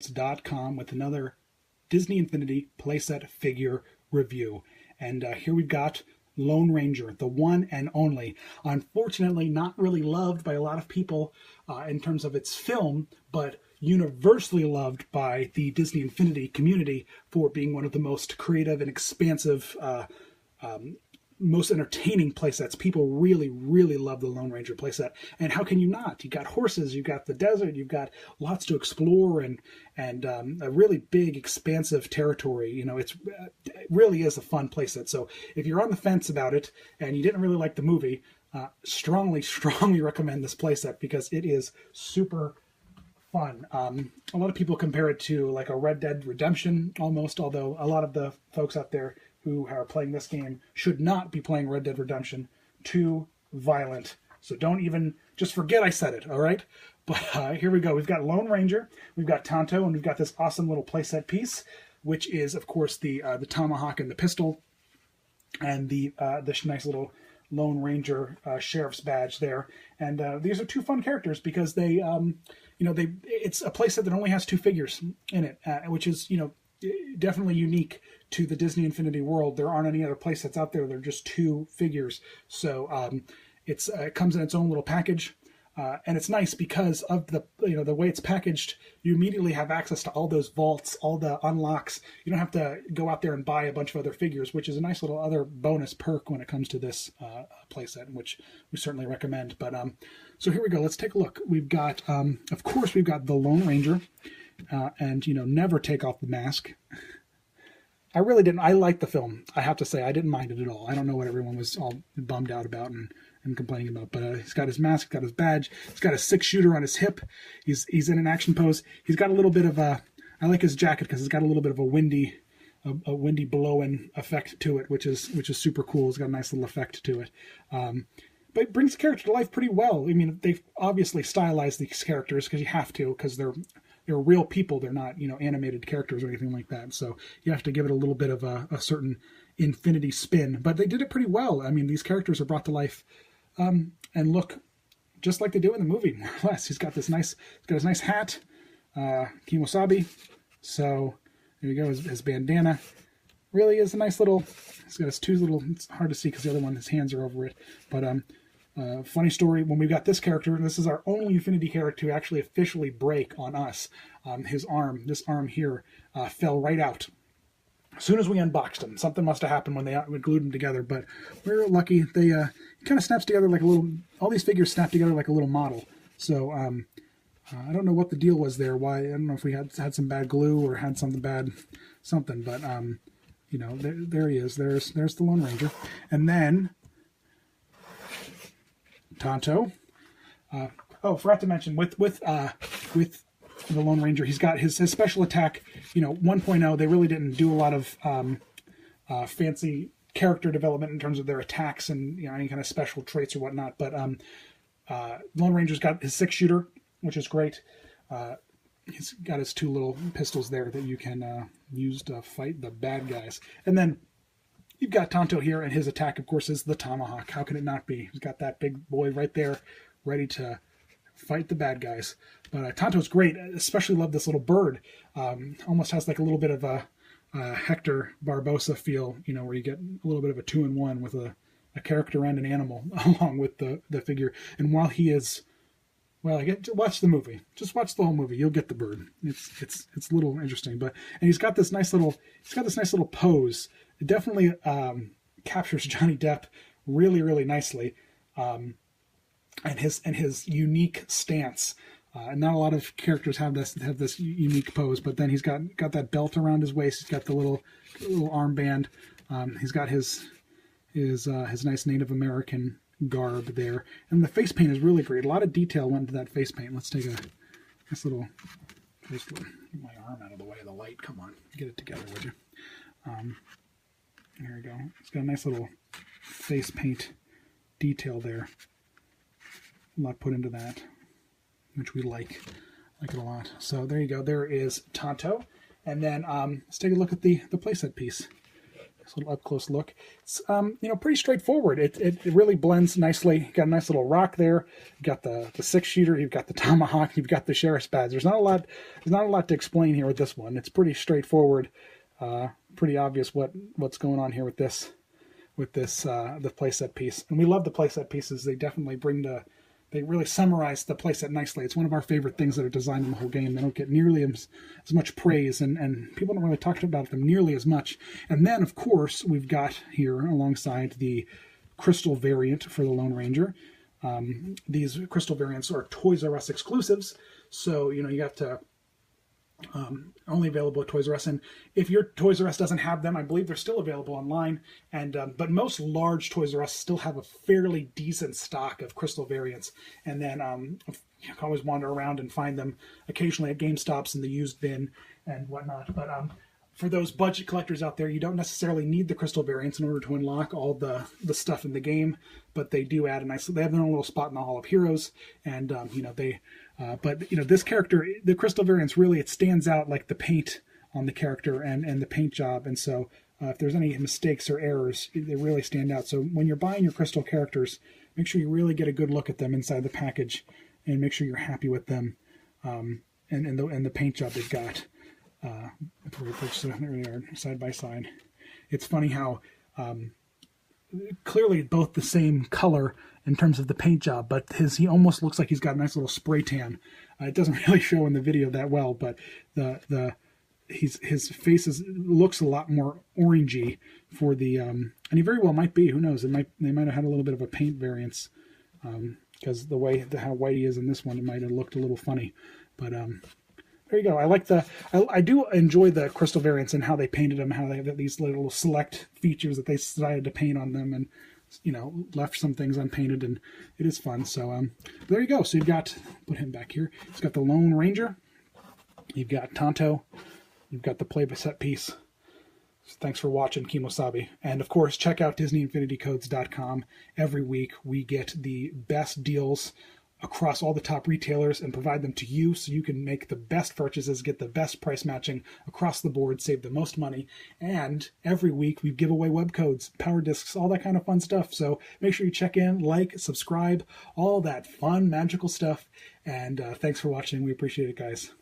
shopkins.com with another Disney Infinity playset figure review. And here we've got Lone Ranger, the one and only. Unfortunately, not really loved by a lot of people in terms of its film, but universally loved by the Disney Infinity community for being one of the most creative and expansive, most entertaining playsets. People really, really love the Lone Ranger playset. And how can you not? You got horses, you've got the desert, you've got lots to explore, and a really big, expansive territory. You know, it really is a fun playset. So if you're on the fence about it and you didn't really like the movie, strongly recommend this playset because it is super fun. A lot of people compare it to like a Red Dead Redemption almost, although a lot of the folks out there who are playing this game should not be playing Red Dead Redemption. Too violent. So don't even, just forget I said it, all right? But here we go. We've got Lone Ranger, we've got Tonto, and we've got this awesome little playset piece, which is, of course, the tomahawk and the pistol, and the nice little Lone Ranger sheriff's badge there. And these are two fun characters because they, it's a playset that only has two figures in it, which is, definitely unique to the Disney Infinity world. There aren't any other playsets out there. They're just two figures. So it comes in its own little package. And it's nice because of the way it's packaged. You immediately have access to all those vaults, all the unlocks. You don't have to go out there and buy a bunch of other figures, which is a nice little other bonus perk when it comes to this playset, which we certainly recommend. But so here we go. Let's take a look. We've got, of course, we've got the Lone Ranger, and never take off the mask. I really didn't. I liked the film. I have to say, I didn't mind it at all. I don't know what everyone was all bummed out about and complaining about, but he's got his mask, got his badge, he's got a 6-shooter on his hip. He's in an action pose. He's got a little bit of a, I like his jacket because it's got a little bit of a windy blowing effect to it, which is super cool. It's got a nice little effect to it. But it brings the character to life pretty well. I mean, they've obviously stylized these characters because you have to, because they're real people. They're not, animated characters or anything like that. So you have to give it a little bit of a certain Infinity spin, but they did it pretty well. I mean, these characters are brought to life and look just like they do in the movie, more or less. He's got his nice hat, kimosabi. So there you go, his bandana. Really is a nice little, he's got his two little, it's hard to see because the other one, his hands are over it. But funny story, when we got this character, this is our only Infinity character to actually officially break on us. This arm here, fell right out. As soon as we unboxed him, something must have happened when we glued them together, but we're lucky. They kind of snaps together like a little, all these figures snap together like a little model. So I don't know what the deal was there. Why, I don't know if we had some bad glue or had something bad, but there he is. There's the Lone Ranger. And then Tonto. Forgot to mention with the Lone Ranger, he's got his special attack. 1.0. They really didn't do a lot of fancy character development in terms of their attacks and any kind of special traits or whatnot. But Lone Ranger's got his 6-shooter, which is great. He's got his 2 little pistols there that you can use to fight the bad guys. And then you've got Tonto here, and his attack, of course, is the tomahawk. How can it not be? He's got that big boy right there, ready to fight the bad guys. But Tonto's great. I especially love this little bird. Almost has like a little bit of a Hector Barbosa feel, where you get a little bit of a 2-in-1 with a character and an animal along with the figure. And while he is, watch the movie. Just watch the whole movie. You'll get the bird. It's a little interesting. And he's got this nice little pose. It definitely captures Johnny Depp really, really nicely, and his unique stance. And not a lot of characters have this unique pose. But then he's got that belt around his waist. He's got the little armband. He's got his nice Native American garb there, and the face paint is really great. A lot of detail went into that face paint. Let's take a nice little. Get my arm out of the way of the light. Come on, get it together, would you? There we go. It's got a nice little face paint detail there. A lot put into that, which we like it a lot. So there you go. There is Tonto, and then let's take a look at the playset piece. Just a little up close look. It's pretty straightforward. It really blends nicely. Got a nice little rock there. You've got the 6-shooter. You've got the tomahawk. You've got the sheriff's badge. There's not a lot. There's not a lot to explain here with this one. It's pretty straightforward. Pretty obvious what's going on here with this the playset piece. And we love the playset pieces. They definitely they really summarize the playset nicely. It's one of our favorite things that are designed in the whole game. They don't get nearly as much praise, and people don't really talk about them nearly as much. And then, of course, we've got here alongside the crystal variant for the Lone Ranger. These crystal variants are Toys R Us exclusives, so you got to only available at Toys R Us, and if your Toys R Us doesn't have them, I believe they're still available online. And but most large Toys R Us still have a fairly decent stock of crystal variants. And then you can always wander around and find them occasionally at GameStops in the used bin and whatnot. But for those budget collectors out there, you don't necessarily need the crystal variants in order to unlock all the stuff in the game. But they do add they have their own little spot in the Hall of Heroes, and this character, the crystal variants, really, it stands out like the paint on the character and the paint job. And so if there's any mistakes or errors, they really stand out. So when you're buying your crystal characters, make sure you really get a good look at them inside the package and make sure you're happy with them and the paint job they've got. Before we purchase them, there they are, side by side. It's funny how clearly both the same color in terms of the paint job, but he almost looks like he's got a nice little spray tan. It doesn't really show in the video that well, but his face looks a lot more orangey for the and he very well might be. Who knows? They might have had a little bit of a paint variance because how white he is in this one, it might have looked a little funny. But there you go. I do enjoy the crystal variants and how they painted them, how they have these little select features that they decided to paint on them, and left some things unpainted, and it is fun. So there you go. So you've got, put him back here. It's got the Lone Ranger. You've got Tonto. You've got the playset piece. So thanks for watching, ʟᴇʲ. And of course, check out DisneyInfinityCodes.com. Every week we get the best deals across all the top retailers and provide them to you so you can make the best purchases, get the best price matching across the board, save the most money. And every week we give away web codes, power discs, all that kind of fun stuff. So make sure you check in, like, subscribe, all that fun, magical stuff. And thanks for watching. We appreciate it, guys.